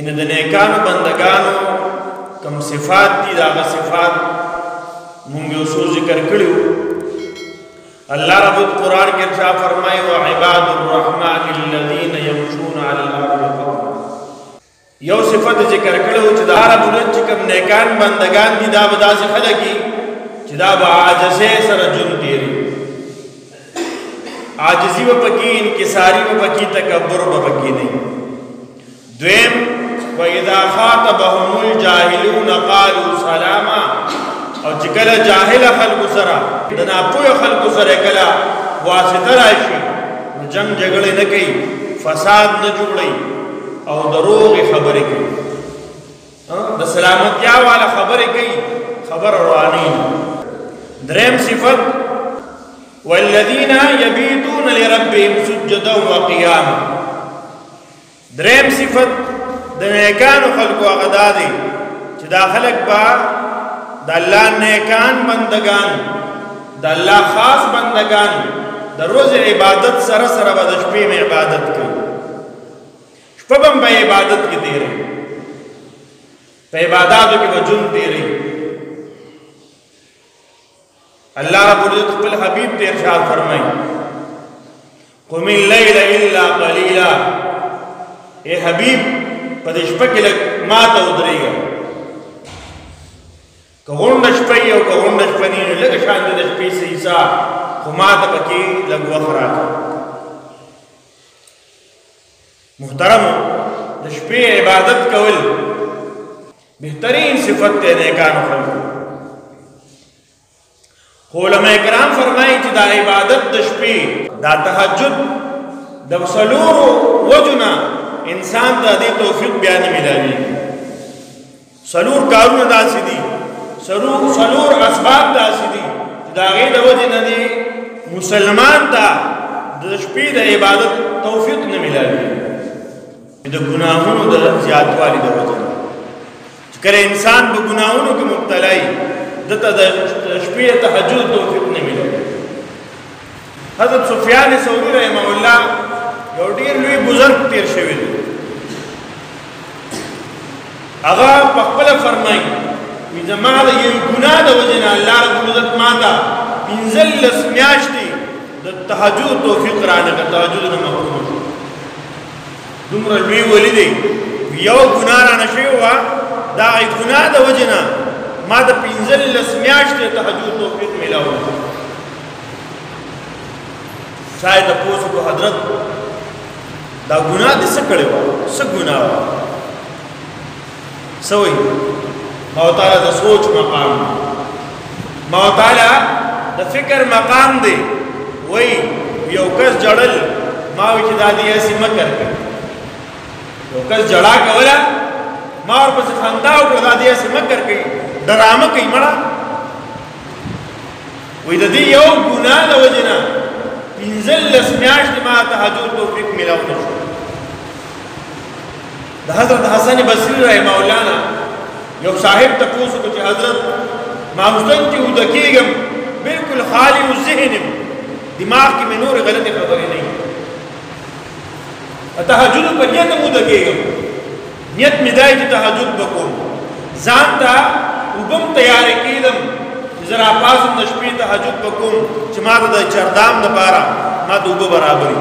ان د نیکانو بندگانو کم صفات دي دا صفات مونږ یو څو ذکر کړیو الله رب القرآن کې ارشاد فرمایي وعباد الرحمن الذين يمشون على الارض هونا یو صفت ذکر کړو چې دا رب ولت کم نیکان بندگان دي دا بداسه خلګي چې دا عاجزه سره جون تیری عاجزی و پکی انکساری و پکی تکبر و پکی نہیں دویم وَإِذَا خَاطَبَهُمُ الْجَاهِلُونَ قَالُوا سَلَامًا او چکل جاہل خلق سرا دنا پوی خلق سرا کلا واسطہ راشی جنگ جگڑے نہ کئی فساد نہ جوڑی او دروغ خبریں کئی دا سلامتیا والا خبریں کئی خبر روانی دریم صفت والذین یبیتون لربهم سجدا وقیاما دریم صفت د نیکانو خلقو غدا دی چې دا خلق با د الله نیکان بندگان د الله خاص بندگان د روز عبادت سره سره د شپې می عبادت کوي شپه هم په عبادت کې دی په عبادتو کې وجود دی اللہ رب العزت خپل حبیب ته ارشاد فرمائے قم اللیل الا قلیلا اے حبیب پدې شپه کې لږ ما ته ودرېږه که غونډه شپه یې او که غونډه شپه نه وي لږه شان د شپې څه حصه خو ما ته پکې لږ وخت راکړه محترمو د شپې عبادت کول بهترین صفت دی نیکانو خلکو علماء کرام فرمائیں کہ دا عبادت د شپې دا تہجد د څلورو وجنا انسان ته د توفیق بیان ملایي څلور کارونه داسې دي څلور اسباب داسې دي دا غي د وجه نه دي مسلمان ته د شپې د عبادت توفیق نه ملایي د ګناهونو د زیاتوالي د وجه چې کله انسان په ګناهونو کې مبتلا وي دته د شپې تهجد توفیق نه ملي حضرت سفیان ثوری رحمه الله یو ډیر لوی بزرگ تیر شوی دی هغه په خپل فرمایي وی زما د یو ګناه د وجه نه الله رب العزت ماته پنځلس میاشتې د تهجد توفیق رانه تهجد نه محروم شو دومره لوی ولی دی یو ګناه رانه شوی و دا ګناه د وجه نه ما د پنځلس میاشتې تهجد توفیق ملاو شاید پوسو کو حضرت دا ګناه دې څه کړی و څه ګناه سوي ما تعالی د سوچ مقام ما تعالی د فکر مقام دی وای یو کس جړل ما وی چې دادی اسی مکر یو کس جړا کولا ما ورپسې خندا وکړه دادی اسی مکر کوي ډرامه کوي مړه وې د دې یو ګناه د وجنه پنځلس میاشتې ما تهجد توفیق ملاو نشو د حضرت حسن بصری رحمه الله نه یو صاحب تاسو کو چې حضرت ما مستن کې ودکیږم بالکل خالی او ذهن دماغ کې مې نور غلطه خبرې نه تهجد پر نیت مو دکیږم نیت مې دای چې تهجد وکوم ځان ته وبم تیار کیدم زرا پاسم د شپې تهجد وکوم چې ما د چردام د پاره ما د وبو برابرۍ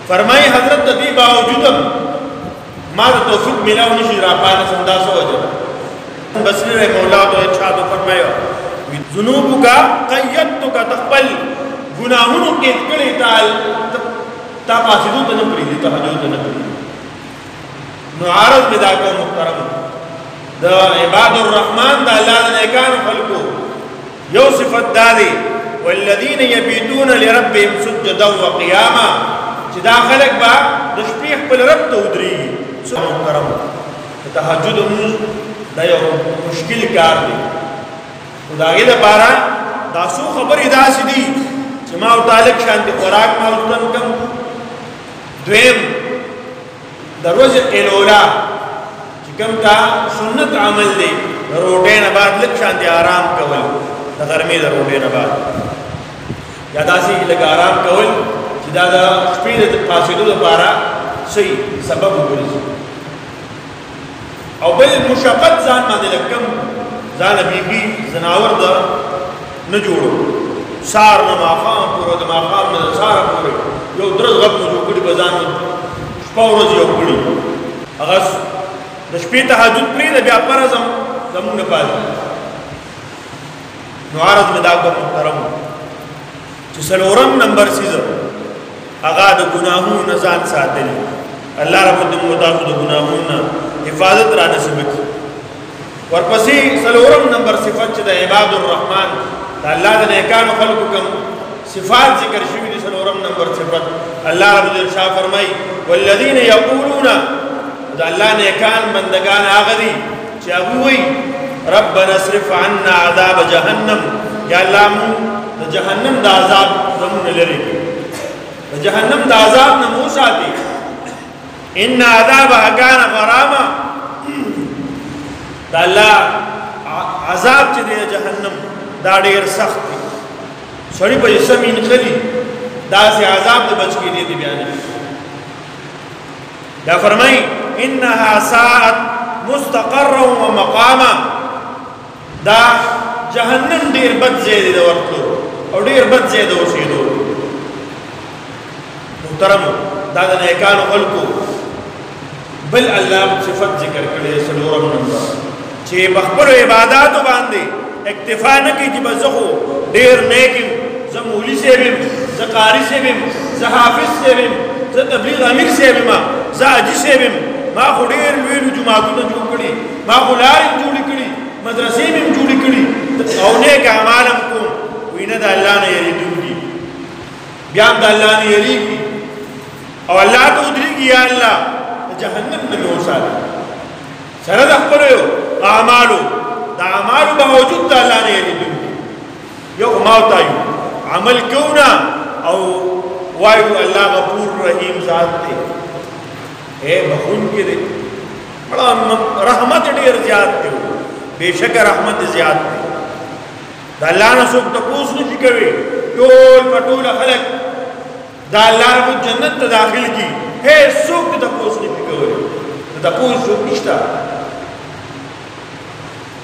فرمای حضرت دې باوجود ما د توفیق ملاو نشي را پانه سنداسو وجه بصری رحمه الله تو ارشاد فرمایو ذنوبک قیدتک تقبل گناہوں کے کڑے تال تا پاسدو ته نه پریږي تهجد نه پریږي نو عارض بدا کو محترم د عباد الرحمن د الله نیکان خلقو یو صفت دادی والذین یبیتون لربهم سجدا وقیاما چې دا خلق با د شپې خپل رب ته ودرېږي محترم تهجد دا یو مشکل کار دی خدای دې لپاره دا څو خبرې داسې دي چې ما او تعلق شانتي خوراک ما وستن کم دویم د روز الاولا چې کوم تا سنت عمل دی روټې نه بعد لږ شانتي آرام کول د ګرمۍ د روټې نه بعد یا داسې لږ آرام کول چې دا د شپې د پاسېدو لپاره صحیح سبب وګرځي او بل مشقت ځان باندې لکم ځان بیبي زناور د نه جوړو سار نه ماښام پورې د ماښام نه سار پورې یو درز غږ نه جوړ کړي به ځان شپه ورځ یو کړي هغه د شپې تهجد پرېږده بیا فرض هم زمونږ نه پاتې نو عرض مې دا کړ محترم چې څلورم نمبر څیز هغه د ګناهونو نه ځان ساتلی الله رب العالمین تاسو د ګناهونو نه حفاظت را نصیب کړي ورپسې څلورم نمبر صفت چې د عباد الرحمن د الله د نیکانو خلقو کوم صفات ذکر شوي دي څلورم نمبر صفت الله رب العالمین فرمایي والذین یقولون د الله نیکان بندگان هغه دي چې هغه وایي ربنا اصرف عنا عذاب جهنم یا الله مون د جهنم د عذاب زمون لري د جهنم د عذاب نه مو ساتي ان عذابها كان غراما د الله عذاب چې د جهنم دا ډیر سخت دی سړی په سمین خلی دا سي عذاب د بچ کې دي بیان دا فرمای انها ساعت مستقرا ومقاما دا جهنم ډیر بد ځای دی ورته او ډیر بد ځای دی اوسېدو محترم دا د نیکانو خلقو بل الله صفت ذکر کړي څلورم نمبر چې بخبر عبادت باندې اکتفا نه کوي چې بزخو ډیر نیکم زمولی سے بیم زقاری سے بیم زحافظ سے بیم زتبلیغ امیر سے بیم زاجی سے بیم ما خو ډیر ویلو جماعتونه جوړ کړي ما خو لارې جوړې کړي مدرسې بیم جوړې کړي او نیک اعمالم کوم وینه د الله نه یریدونکي بیا د الله نه یریږي او الله ته ودرېږي یا الله جهنم نه مې وساتي سره د خپلو اعمالو د اعمالو باوجود د الله نه یریدونکي یو ما وتایو عمل کونا او وایو الله غفور رحیم ذات دی اے بخون کې دی بڑا رحمت ډیر زیات دی بشک رحمت زیات دی د الله نه څوک تپوس نشي کوي ټول پټول خلق د الله رب جنت ته داخل کی ہے څوک تپوس نشي کوي تپوس څوک نشته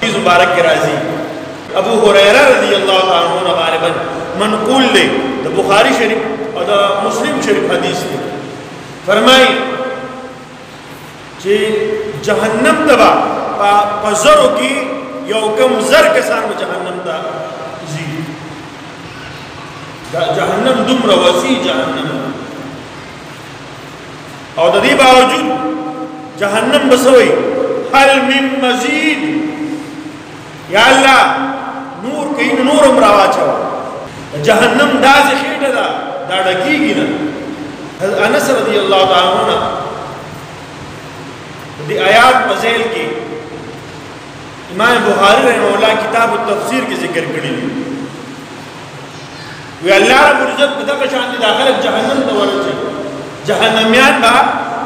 حدیث مبارک کې راځي ابو هريره رضی الله تعالی عنہ غالبا منقول دی د بخاری شریف او د مسلم شریف حدیث دی فرمای چې جهنم تبا پزرو کې یو کم زر کسان جهنم ته زی جهنم دومره وسیع جهنم او د دې باوجود جهنم بسوي هل من مزید یا الله نور کین نورم راواچو جهنم داسې خېټه ده دا ډکیږي نه انس رضی الله تعالی عنہ دی آیات په ذیل کې امام بخاری رحمه الله کتاب التفسیر کې ذکر کړی دی وی الله رب العزت په دغه شان داخله جهنم ته ورچي جهنميان با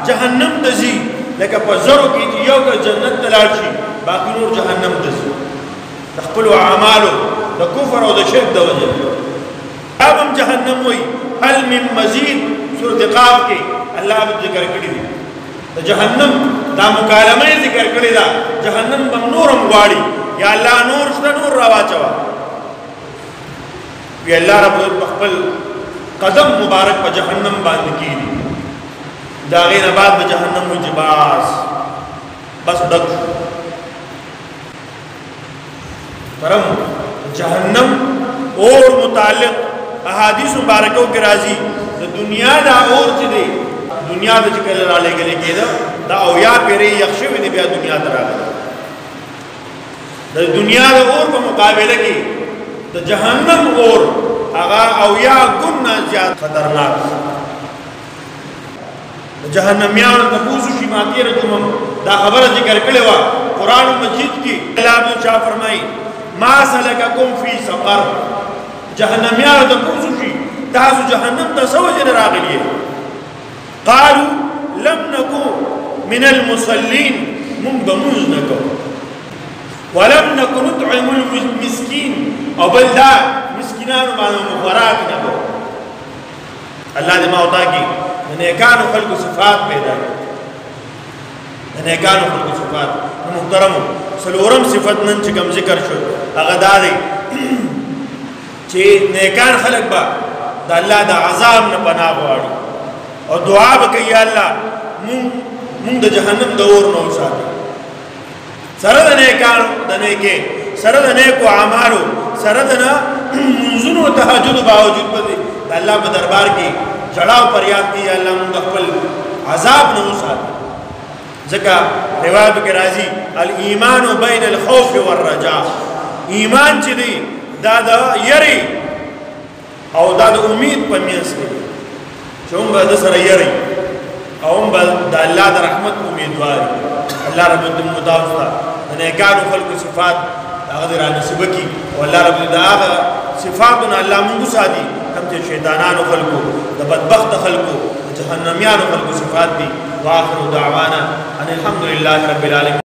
جهنم ته ځي لکه په زرو کې یو د جنت ته لاړ شي باقي نور جهنم ته ځي خپل اعمالو د کفر او د شرک د وجه ابم جهنم وی هل من مزید سورۃ قاف کې الله ذکر کړی دی د جهنم دا مکالمه ذکر کړی دا جهنم بم نورم غواړي یا الله نور شته نور راواچوا وی الله رب خپل قدم مبارک په جهنم باندې کیږي دا غیر بعد په جهنم وجباس بس دک کرم جهنم اور متعلق احادیث مبارکو کې راځي د دنیا دا اور چې دی دنیا د چکل را لګلې کېده دا او یا پیری یخشوي دی بیا دنیا ته راغلی د دنیا د اور په مقابله کې د جهنم اور هغه او یا ګنا زیات خطرناک جهنميان ته پوښتنه شي ماتي رجوم دا خبره ذکر کړې و قران مجید کې الله تعالی فرمایي ما سلککم فی سقر جهنميان ته پوښتنه شي تاسو جهنم ته سوجن راغلی قالوا لم نكن من المصلين من بمزنكم ولم نكن نطعم المسكين او بلدا مسكينان باندې مخوراک نه کو الله دې ما وتا کی نیکانو خلق صفات پیدا نیکانو خلق صفات محترم سلورم صفت نن چې کوم ذکر شو هغه دا دی چې نیکان خلق با د الله د عذاب نه پناه غواړي او دعا وکړي یا الله مونږ د جهنم د اور نه وساتي سره د نیکانو د نیکه سره د نیکو اعمالو سره د منځونو تهجد باوجود پدې د الله په دربار کې جړاو پریاد کی الله مونږ خپل عذاب نه وساتي ځکه روایت کې راځي الایمان بین الخوف والرجاء ایمان چې دی دا د یری او دا د امید په میانس کې چې هم به د سره یری او هم به د الله د رحمت امیدوار الله رب دې متعفا د نیکانو خلق صفات هغه را نصیب کی او الله رب دې هغه صفاتنا الله موږ سادي کوم چې شیطانانو خلقو د بدبخت خلقو د جهنميانو خلقو صفات دي واخر دعوانا ان الحمد لله رب العالمين.